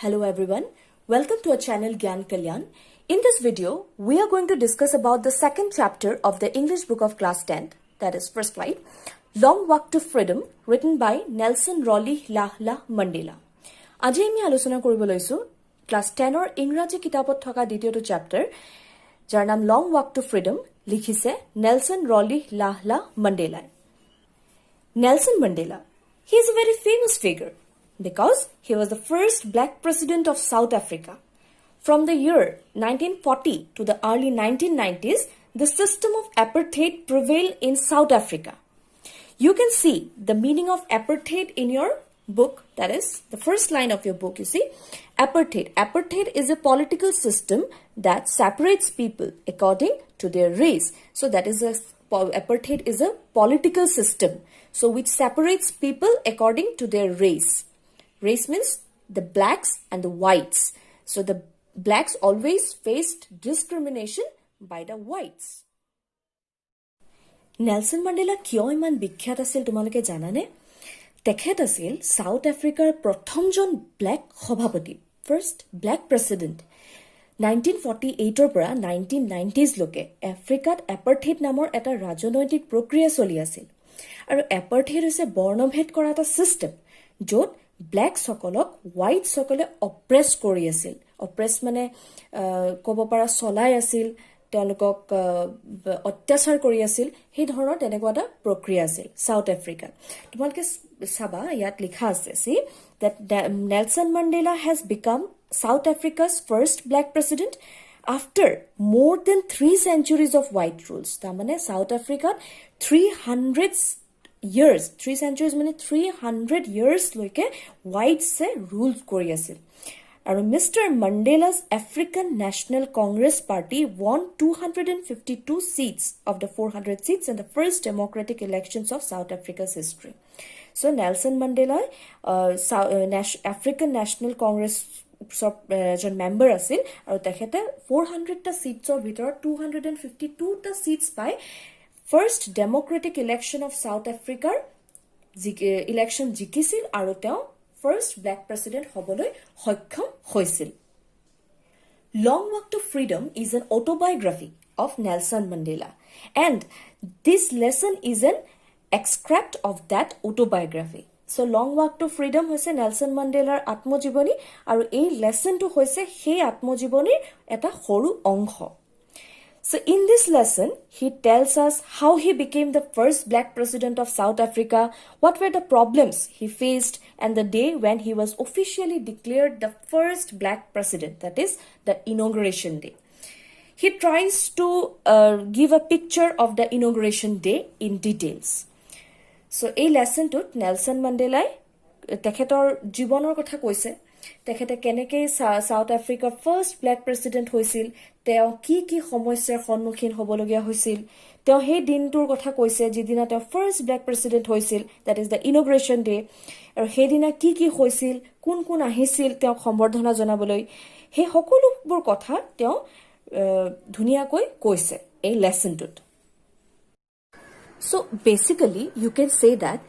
Hello everyone, welcome to our channel Gyan Kalyan. In this video, we are going to discuss about the second chapter of the English book of class 10th, that is first slide, Long Walk to Freedom, written by Nelson Raleigh Lahla Mandela. Aji ami alochona koribo loisu class 10 or Ingraji kitabot thoka দ্বিতীয়টো chapter, jar naam Long Walk to Freedom, likhise Nelson Raleigh Lahla Mandela. Nelson Mandela, he is a very famous figure because he was the first black president of South Africa. From the year 1940 to the early 1990s, the system of apartheid prevailed in South Africa. You can see the meaning of apartheid in your book, that is the first line of your book, you see. Apartheid. Apartheid is a political system that separates people according to their race. So that is apartheid is a political system, so which separates people according to their race. Race means the blacks and the whites. So the blacks always faced discrimination by the whites. Nelson Mandela কিয় ইমান বিখ্যাত আছিল তোমালোকে জানানে? তেখেত আছিল south আফ্ৰিকাৰ প্ৰথমজন ব্ল্যাক সভাপতি, ফাৰ্ষ্ট ব্ল্যাক প্ৰেসিডেন্ট। 1948 পৰা 1990s লৈকে আফ্ৰিকাত এপাৰ্থেইড নামৰ এটা ৰাজনৈতিক প্ৰক্ৰিয়া চলি আছিল। আৰু এপাৰ্থেইড হৈছে বৰ্ণভেদ কৰা এটা সিস্টেম য'ত ব্ল্যাক সকলক হোৱাইট সকলে অপ্ৰেছ কৰি আছিল। অপ্ৰেছ মানে ক'ব পৰা চলাই আছিল, তেওঁলোকক অত্যাচাৰ কৰি আছিল, সেই ধৰণৰ তেনেকুৱা এটা প্ৰক্ৰিয়া আছিল সাউথ আফ্ৰিকাত। তোমালোকে চাবা ইয়াত লিখা আছে, সি that Nelson Mandela has become South Africa's first black president after more than 3 centuries of white rules. তাৰমানে সাউথ আফ্ৰিকাত 300 years, 3 centuries মানে 300 years লৈকে হোৱাইটছে ৰুল কৰি আছিল। আৰু mister Mandela's African National Congress Party won 252 seats of the 400 seats in the first democratic elections of South Africa's history. So Nelson Mandela African National Congress John member আছিল আৰু তেখেতে 400টা সিটছৰ ভিতৰত 252টা সিটছ পাই first democratic election of south আফ্ৰিকাৰ election জিকিছিল আৰু তেওঁ first black president হ'বলৈ সক্ষম হৈছিল। Long Walk to Freedom is an autobiography of Nelson Mandela, and this lesson is an extract of that autobiography. So Long Walk to Freedom হৈছে Nelson মান্ডেলাৰ আত্মজীৱনী আৰু এই লেসনটো হৈছে সেই আত্মজীৱনীৰ এটা সৰু অংশ। So in this lesson, he tells us how he became the first black president of South Africa, what were the problems he faced, and the day when he was officially declared the first black president, that is the inauguration day. He tries to give a picture of the inauguration day in details. So এই লেসনটোত Nelson মান্ডেলাই তেখেতৰ জীৱনৰ কথা কৈছে, তেখেতে কেনেকৈ south আফ্ৰিকাৰ first black president হৈছিল, তেওঁ কি কি সমস্যাৰ সন্মুখীন হ'বলগীয়া হৈছিল, তেওঁ সেই দিনটোৰ কথা কৈছে যিদিনা তেওঁ ফাৰ্ষ্ট ব্ল্যাক প্ৰেসিডেন্ট হৈছিল, দ্যাট ইজ দ্য ইনগ্ৰেশ্যন ডে, আৰু সেইদিনা কি কি হৈছিল, কোন কোন আহিছিল তেওঁক সম্বৰ্ধনা জনাবলৈ, সেই সকলোবোৰ কথা তেওঁ ধুনীয়াকৈ কৈছে এই লেসনটোত। So basically, you can say that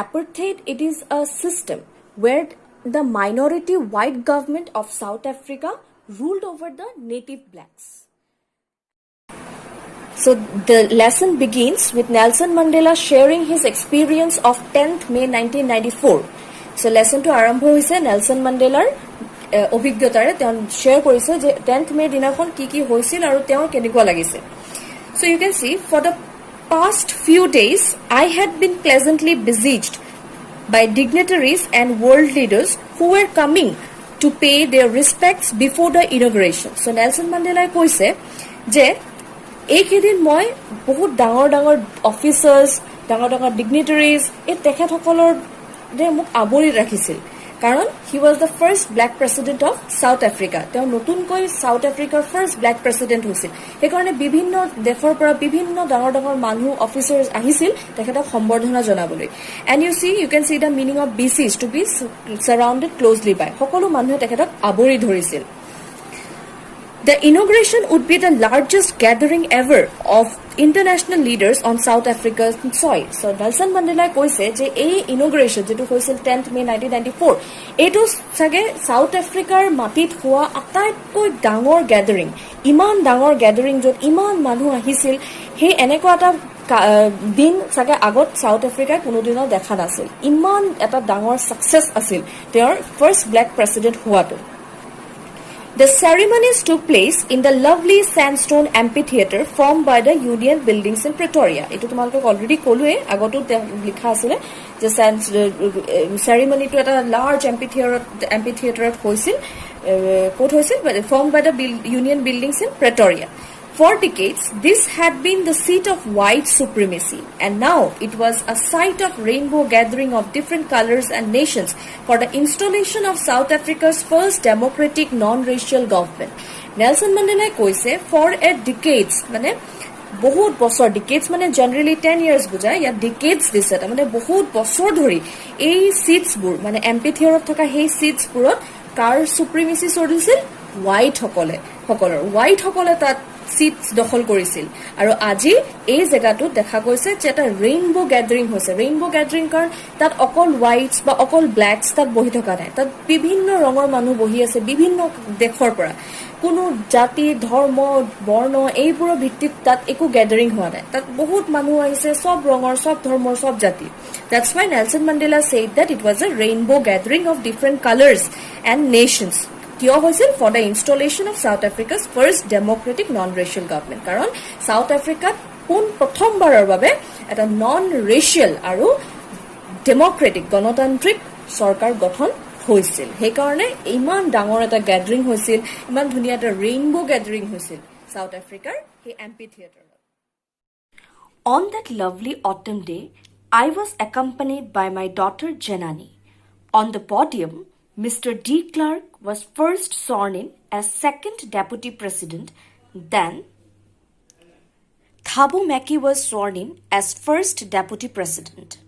apartheid, it is a system where the minority white government of South Africa ruled over the native blacks. So the lesson begins with Nelson Mandela sharing his experience of 10th May 1994. So lesson to আৰম্ভ হৈছে Nelson মান্ডেলাৰ অভিজ্ঞতাৰে, তেওঁ share কৰিছে যে 10th May দিনাখন কি কি হৈছিল আৰু তেওঁ কেনেকুৱা লাগিছে। So you can see, for the past few days, I had been pleasantly besieged by dignitaries and world leaders who were coming to pay their respects before the inauguration. So Nelson Mandela কৈছে যে এইকেইদিন মই বহুত ডাঙৰ ডাঙৰ officers, ডাঙৰ ডাঙৰ ডিগনিটাৰিজ, এই তেখেতসকলৰ মোক আৱৰি ৰাখিছিল, কাৰণ he was the first black president of south Africa. তেওঁ নতুনকৈ সাউথ আফ্ৰিকাৰ ফাৰ্ষ্ট ব্ল্যাক প্ৰেসিডেন্ট হৈছিল, সেইকাৰণে বিভিন্ন দেশৰ পৰা বিভিন্ন ডাঙৰ ডাঙৰ মানুহ অফিচাৰ্ছ আহিছিল তেখেতক সম্বৰ্ধনা জনাবলৈ। And you can see the meaning of besieged, to be surrounded closely by, সকলো মানুহে তেখেতক আৱৰি ধৰিছিল। The inauguration would be the largest gathering ever of international leaders on South Africa's soil. So Nelson Mandela কৈছে যে এই ইনগ্ৰেশ্যন যেটো হৈছিল 10th May 1994 এটো সাগে সাউথ আফ্ৰিকাৰ মাটিত হোৱা আটাইতকৈ ডাঙৰ গ্যাদাৰিং ইমান ডাঙৰ গ্যাদাৰিং যত ইমান মানুহ আহিছিল হে এনেকুৱা এটা দিন সাগে আগত সাউথ আফ্ৰিকাৰ কোনোদিনও দেখা নাছিল ইমান এটা ডাঙৰ সাকসেস আছিল তেওঁৰ ফাৰ্স্ট ব্ল্যাক প্ৰেসিডেন্ট হোৱাটো The ceremonies took place in the lovely sandstone amphitheater formed by the Union Buildings in Pretoria. Ito tumalok already kolue agotu likha asile je ceremony to a large amphitheater hoisil kot hoisil formed by the Union Buildings in Pretoria. For decades, this had been the seat of white supremacy, and now it was a site of rainbow gathering of different colors and nations for the installation of South Africa's first democratic non-racial government. Nelson Mandela koise for a decades, mane বহুত বছৰ decades মানে generally 10 years বুজায় ইয়া decades দিছে মানে বহুত বছৰ ধৰি এই সিটস বোৰ মানে এম্পিথিয়াৰত থকা সেই সিটস বোৰত কাৰ সুপ্ৰিমেসি চলিছিল হোৱাইট সকলে তাত সিটস দখল কৰিছিল আৰু আজি এই জায়গাটো দেখা গৈছে যে এটা ৰেইনবো গ্যাদাৰিং হৈছে ৰেইনবো গ্যাদাৰিং কাৰণ তাত অকল হোৱাইটস বা অকল ব্ল্যাকস তাত বহি থকা নাই তাত বিভিন্ন ৰঙৰ মানুহ বহি আছে বিভিন্ন দেশৰ পৰা কোনো জাতি ধৰ্ম বৰ্ণ এইবোৰৰ ভিত্তিত তাত একো গ্যাদাৰিং হোৱা নাই তাত বহুত মানুহ আহিছে সব ৰঙৰ সব ধৰ্মৰ সব জাতি that's why Nelson Mandela said that it was a rainbow gathering of different colors and nations কিয় হৈছিল for the installation of South Africa's first democratic non-racial government কাৰণ South Africa প্ৰথমবাৰৰ বাবে এটা non-racial আৰু democratic গণতান্ত্ৰিক চৰকাৰ গঠন হৈছিল সেই কাৰণে ইমান ডাঙৰ এটা গ্যাদাৰিং হৈছিল ইমান ধুনীয়া এটা ৰেইনবো গ্যাদাৰিং হৈছিল South Africaৰ এই amphitheater On that lovely autumn day I was accompanied by my daughter Janani on the podium Mr. D. Clark was first sworn in as second deputy president, then Thabo Mbeki was sworn in as first deputy president.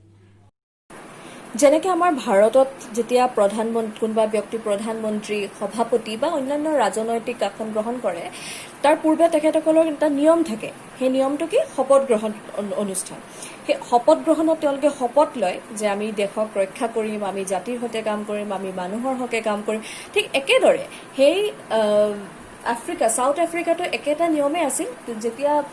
যেনেকৈ আমাৰ ভাৰতত যেতিয়া প্ৰধানমন্ত্ৰী কোনবা ব্যক্তি প্ৰধানমন্ত্ৰী সভাপতি বা অন্যান্য ৰাজনৈতিক আসন গ্ৰহণ কৰে তাৰ পূৰ্বে তেখেতসকলৰ এটা নিয়ম থাকে সেই নিয়মটো কি শপত গ্ৰহণ অনুষ্ঠান সেই শপত গ্ৰহণত তেওঁলোকে শপত লয় যে আমি দেশক ৰক্ষা কৰিম আমি জাতিৰ হতে কাম কৰিম আমি মানুহৰ হকে কাম কৰিম ঠিক একেদৰে সেই South Africa to eketa niyome asil jetia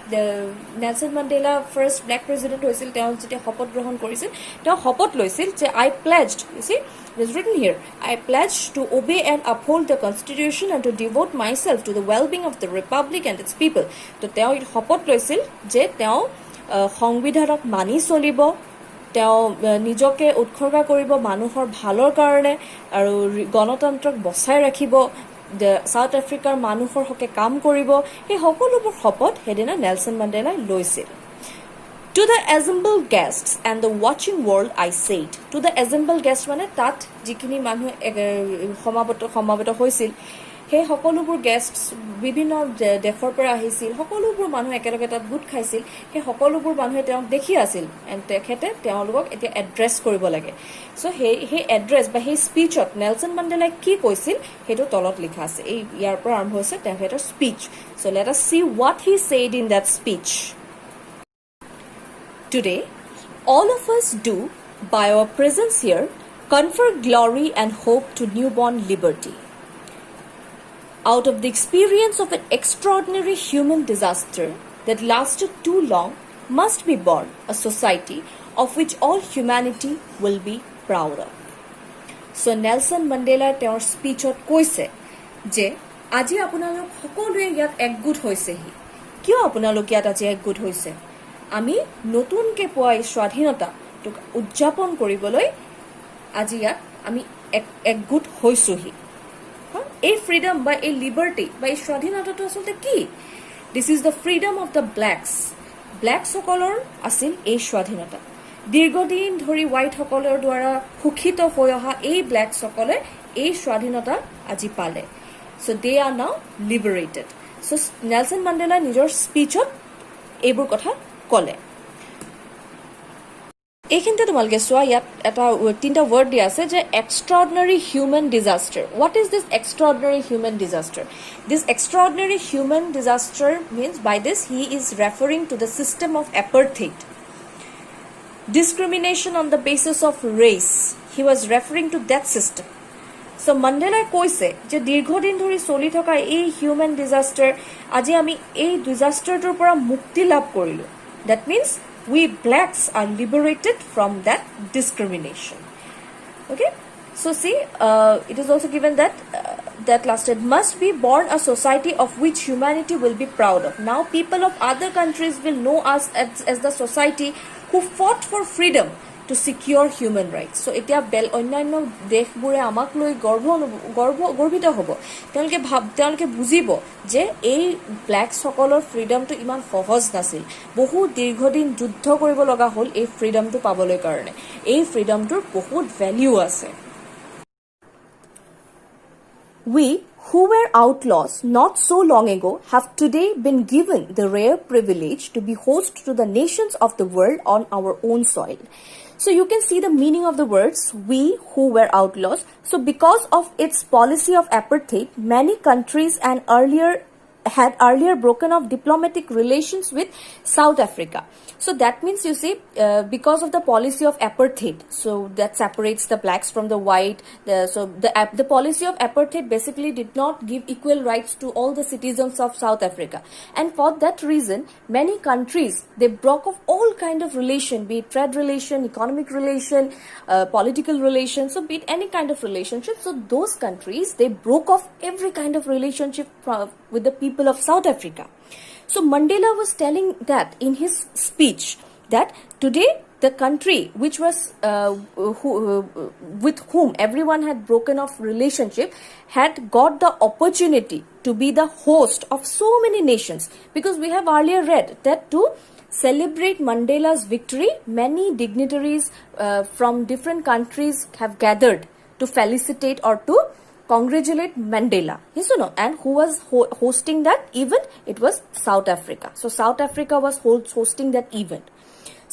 Nelson Mandela first black president hoisil teo jetia hopot grohon korisil teo hopot loisil je I pledged you see it is written here I pledge to obey and uphold the constitution and to devote myself to the well-being of the republic and its people to teo hopot loisil je teo সংবিধানক মানি চলিব teo nijoke উৎসৰ্গা কৰিব মানুহৰ ভালৰ কাৰণে আৰু গণতন্ত্ৰক বচাই ৰাখিব South Africaৰ মানুহৰ হকে কাম কৰিব এই সকলোবোৰ শপত হেদিনা নেলসন মান্ডেলাই লৈছিল To the assembled guests and the watching world I said to the assembled guests মানে তাত যিখিনি মানুহ সমাবেত হৈছিল সেই সকলোবোৰ গেস্ট বিভিন্ন দেশৰ পৰা আহিছিল সকলোবোৰ মানুহ একেলগে তাত গোট খাইছিল সেই সকলোবোৰ মানুহে তেওঁক দেখি আছিল এণ্ড তেখেতে তেওঁলোকক এতিয়া এড্ৰেছ কৰিব লাগে সো সেই এড্ৰেছ বা সেই স্পীচত নেলসন মান্ডেলাই কি কৈছিল সেইটো তলত লিখা আছে এই ইয়াৰ পৰা আৰম্ভ হৈছে তেখেতৰ speech so let us see what he said in that speech Today, all of us do, by our presence here, confer glory and hope to newborn liberty. Out of the experience of an extraordinary human disaster that lasted too long must be born a society of which all humanity will be proud of. So Nelson Mandela তেওঁৰ স্পীচত কৈছে যে আজি আপোনালোক সকলোৱে ইয়াত একগোট হৈছেহি কিয় আপোনালোক ইয়াত আজি একগোট হৈছে আমি নতুনকে পোৱা স্বাধীনতা উদযাপন কৰিবলৈ আজি ইয়াত আমি একগোট হৈছোহি এই ফ্রিডম বা এই লিবার্টি বা এই স্বাধীনতাটো আসলে কি this is the freedom of the black সকলৰ আছিল এই স্বাধীনতা দীৰ্ঘদিন ধৰি হোৱাইট সকলৰ দ্বাৰা শোষিত হৈ অহা এই ব্ল্যাক সকলে এই স্বাধীনতা আজি পালে সো দে আর নাও লিবারেটেড সো নেলসন মান্ডেলা নিজৰ স্পীচত এইবোৰ কথা কলে এইখিনিতে তোমালোকে চোৱা ইয়াত এটা তিনিটা ৱৰ্ড দিয়া আছে যে extraordinary human disaster what is this extraordinary human disaster this extraordinary human disaster means by this he is referring to the system of apartheid discrimination on the basis of race. He was referring to that system. So Mandela কৈছে যে দীৰ্ঘদিন ধৰি চলি থকা এই human disaster আজি আমি এই ডিজাষ্টাৰটোৰ পৰা মুক্তি লাভ কৰিলো. That means we blacks are liberated from that discrimination. Okay, so see it is also given that that lasted must be born a society of which humanity will be proud of. Now people of other countries will know us as the society who fought for freedom to secure human rights. So এতিয়া অন্যান্য দেশবোৰে আমাক লৈ গৰ্বিত হ'ব তেওঁলোকে বুজিব যে এই ব্লেকসকলৰ ফ্ৰীডমটো ইমান সহজ নাছিল বহুত দীৰ্ঘদিন যুদ্ধ কৰিব লগা হ'ল এই ফ্ৰীডমটো পাবলৈ কাৰণে এই ফ্ৰীডমটোৰ বহুত ভেলিউ আছে We, who were outlaws not so long ago, have today been given the rare privilege to be host to the nations of the world on our own soil. So you can see the meaning of the words, we who were outlaws. So because of its policy of apartheid, many countries had earlier broken off diplomatic relations with South Africa. So that means you see because of the policy of apartheid, so that separates the blacks from the white. The policy of apartheid basically did not give equal rights to all the citizens of South Africa, and for that reason many countries they broke off all kind of relation, be it trade relation, economic relation, political relation, so be it any kind of relationship. So those countries they broke off every kind of relationship with the people of South Africa. So Mandela was telling that in his speech that today the country which was with whom everyone had broken off relationship had got the opportunity to be the host of so many nations, because we have earlier read that to celebrate Mandela's victory many dignitaries from different countries have gathered to felicitate or to congratulate Mandela. Yes or no? And who was hosting that event? It was South Africa. So South Africa was hosting that event.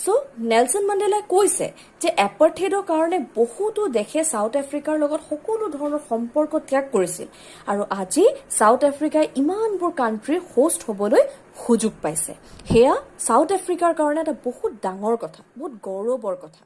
So Nelson Mandela কৈছে যে এপাৰ্থেইডৰ কাৰণে বহুতো দেশে south আফ্ৰিকাৰ লগত সকলো ধৰণৰ সম্পৰ্ক ত্যাগ কৰিছিল আৰু আজি সাউথ আফ্ৰিকাই ইমানবোৰ কান্ট্ৰিৰ হোষ্ট হ'বলৈ সুযোগ পাইছে হেয়া সাউথ আফ্ৰিকাৰ কাৰণে এটা বহুত ডাঙৰ কথা বহুত গৌৰৱৰ কথা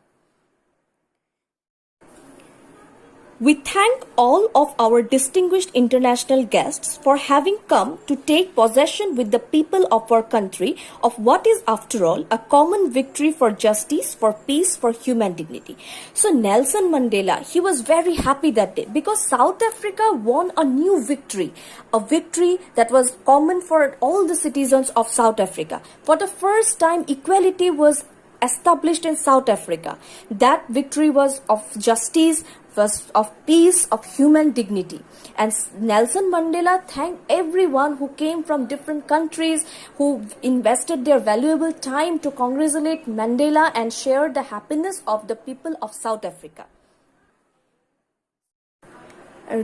We thank all of our distinguished international guests for having come to take possession with the people of our country of what is, after all, a common victory for justice, for peace, for human dignity. So Nelson Mandela, he was very happy that day because South Africa won a new victory, a victory that was common for all the citizens of South Africa. For the first time, equality was established in South Africa. That victory was of justice, was of peace, of human dignity. And Nelson Mandela thanked everyone who came from different countries, who invested their valuable time to congratulate Mandela and share the happiness of the people of South Africa.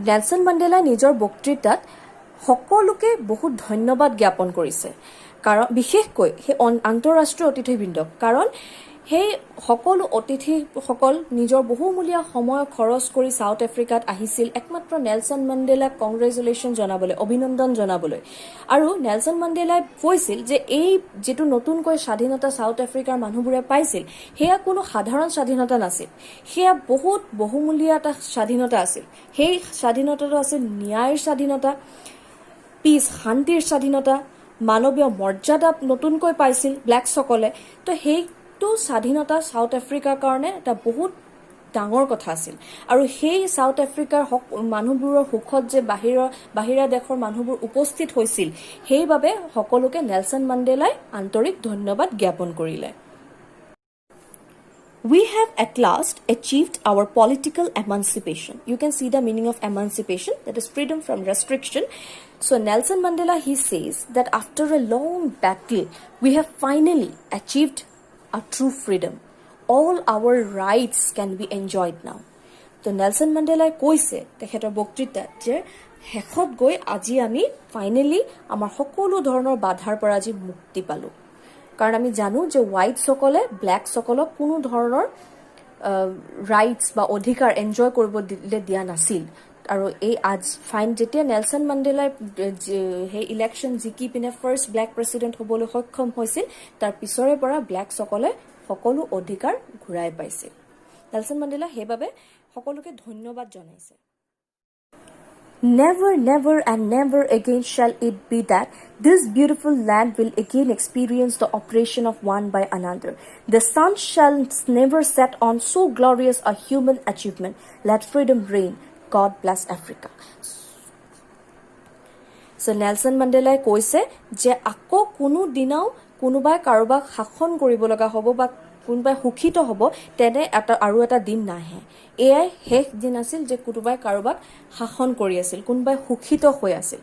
Nelson Mandela নিজৰ বক্তৃতাত সকলোকে বহুত ধন্যবাদ জ্ঞাপন কৰিছে কাৰণ বিশেষকৈ সেই আন্তঃৰাষ্ট্ৰীয় অতিথিবৃন্দক কাৰণ সেই সকলো অতিথিসকল নিজৰ বহুমূলীয়া সময় খৰচ কৰি সাউথ আফ্ৰিকাত আহিছিল একমাত্ৰ নেলসন মেণ্ডেলাক কংগ্ৰেচুলেশ্যন জনাবলৈ অভিনন্দন জনাবলৈ আৰু নেলসন মেণ্ডেলাই কৈছিল যে এই যেটো নতুনকৈ স্বাধীনতা সাউথ আফ্ৰিকাৰ মানুহবোৰে পাইছিল হেয়া কোনো সাধাৰণ স্বাধীনতা নাছিল হেয়া বহুত বহুমূলীয়া এটা স্বাধীনতা আছিল সেই স্বাধীনতাটো আছিল ন্যায়ৰ স্বাধীনতা পিছ শান্তিৰ স্বাধীনতা মানৱীয় মৰ্যাদা নতুনকৈ পাইছিল ব্ল্যাকসকলে তো সেই তো স্বাধীনতা সাউথ আফ্ৰিকাৰ কাৰণে এটা বহুত ডাঙৰ কথা আছিল আৰু সেই সাউথ আফ্ৰিকাৰ মানুহবোৰৰ হুখত যে বাহিৰা দেশৰ মানুহবোৰ উপস্থিত হৈছিল সেইবাবে সকলোকে নেলসন মেণ্ডেলাই আন্তৰিক ধন্যবাদ জ্ঞাপন কৰিলে We have at last achieved our political emancipation. You can see the meaning of emancipation, that is freedom from restriction. So Nelson Mandela, he says that after a long battle, we have finally achieved a true freedom. All our rights can be enjoyed now. So Nelson Mandela কৈছে তেখেতৰ বক্তৃতাত যে হেখত গৈ আজি আমি finally আমাৰ সকলো ধৰণৰ বাধাৰ পৰা আজি মুক্তি পালো কাৰণ আমি জানো যে হোৱাইট সকলে ব্লেক সকলক কোনো ধৰণৰ ৰাইটছ বা অধিকাৰ এনজয় কৰিব দিয়া নাছিল আৰু এই আজ ফাইন যেতিয়া নেলছন মেণ্ডেলাই সেই ইলেকশ্যন জিকি পিনে ফাৰ্ষ্ট ব্লেক প্ৰেছিডেণ্ট হ'বলৈ সক্ষম হৈছিল তাৰ পিছৰে পৰা ব্লেক সকলে সকলো অধিকাৰ ঘূৰাই পাইছিল নেলছন মেণ্ডেলা সেইবাবে সকলোকে ধন্যবাদ জনাইছে Never, never and never again shall it be that this beautiful land will again experience the oppression of one by another. The sun shall never set on so glorious a human achievement. Let freedom reign. God bless Africa. So Nelson Mandela কৈছে যে আকৌ কোনো দিনাও কোনোবাই কাৰোবাক শাসন কৰিব লগা হ'ব বা কোনোবাই সুখিত হ'ব তেনে আৰু এটা দিন নাহে এয়াই শেষ দিন আছিল যে কোনোবাই কাৰোবাক শাসন কৰি আছিল কোনোবাই সুখিত হৈ আছিল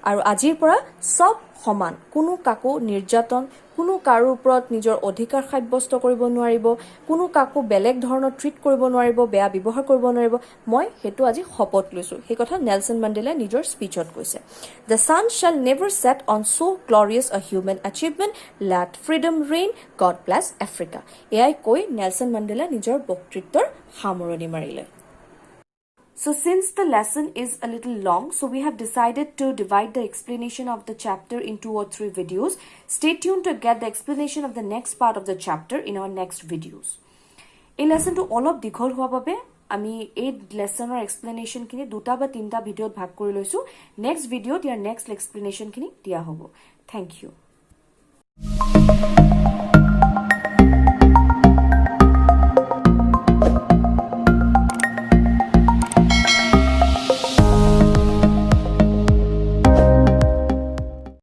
আৰু আজিৰ পৰা সব সমান কোনো কাকো নিৰ্যাতন কোনো কাৰো ওপৰত নিজৰ অধিকাৰ সাব্যস্ত কৰিব নোৱাৰিব কোনো কাকো বেলেগ ধৰণৰ ট্ৰিট কৰিব নোৱাৰিব বেয়া ব্যৱহাৰ কৰিব নোৱাৰিব মই হেতু আজি শপত লৈছো সেই কথা নেলছন মেণ্ডেলা নিজৰ স্পিচত কৈছে The sun shall never set on so glorious a human achievement let freedom reign God bless Africa এয়াই কৈ নেলছন মেণ্ডেলা নিজৰ বক্তৃত্বৰ সামৰণি মাৰিলে So since the lesson is a little long, so we have decided to divide the explanation of the chapter in 2 or 3 videos. Stay tuned to get the explanation of the next part of the chapter in our next videos. এই লেসনটো অলপ দীঘল হোৱা বাবে আমি এই লেসনৰ explanation খিনি দুটা বা তিনটা ভিডিওত ভাগ কৰি লৈছো নেক্সট ভিডিওত ইয়াৰ নেক্সট এক্সপ্লেনেশন খিনি দিয়া হ'ব থ্যাংক ইউ